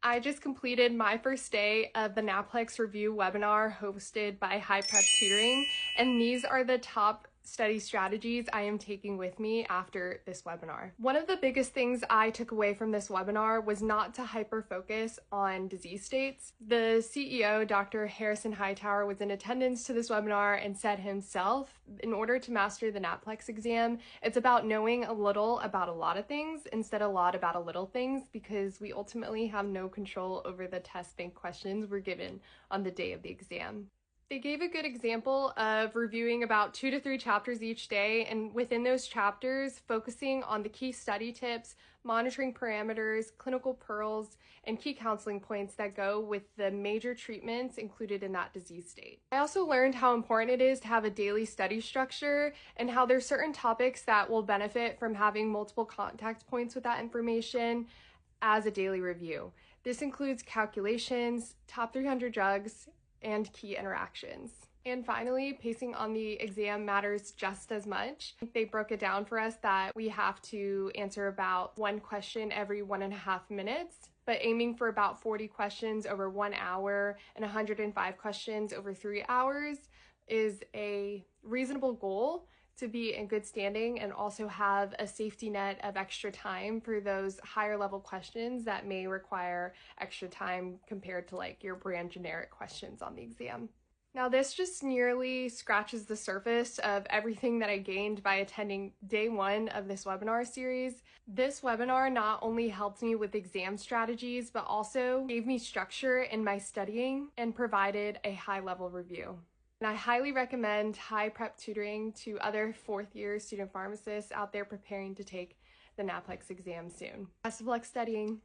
I just completed my first day of the NAPLEX review webinar hosted by High Prep Tutoring, and these are the top study strategies I am taking with me after this webinar. One of the biggest things I took away from this webinar was not to hyper-focus on disease states. The CEO, Dr. Harrison Hightower, was in attendance to this webinar and said himself, in order to master the NAPLEX exam, it's about knowing a little about a lot of things instead of a lot about a little things, because we ultimately have no control over the test bank questions we're given on the day of the exam. They gave a good example of reviewing about 2 to 3 chapters each day, and within those chapters, focusing on the key study tips, monitoring parameters, clinical pearls, and key counseling points that go with the major treatments included in that disease state. I also learned how important it is to have a daily study structure and how there's certain topics that will benefit from having multiple contact points with that information as a daily review. This includes calculations, top 300 drugs, and key interactions. And finally, pacing on the exam matters just as much. They broke it down for us that we have to answer about 1 question every 1.5 minutes, but aiming for about 40 questions over 1 hour and 105 questions over 3 hours is a reasonable goal to be in good standing and also have a safety net of extra time for those higher level questions that may require extra time compared to like your brand generic questions on the exam. Now this just nearly scratches the surface of everything that I gained by attending day 1 of this webinar series. This webinar not only helped me with exam strategies, but also gave me structure in my studying and provided a high level review. And I highly recommend High Prep Tutoring to other 4th-year student pharmacists out there preparing to take the NAPLEX exam soon. Best of luck studying!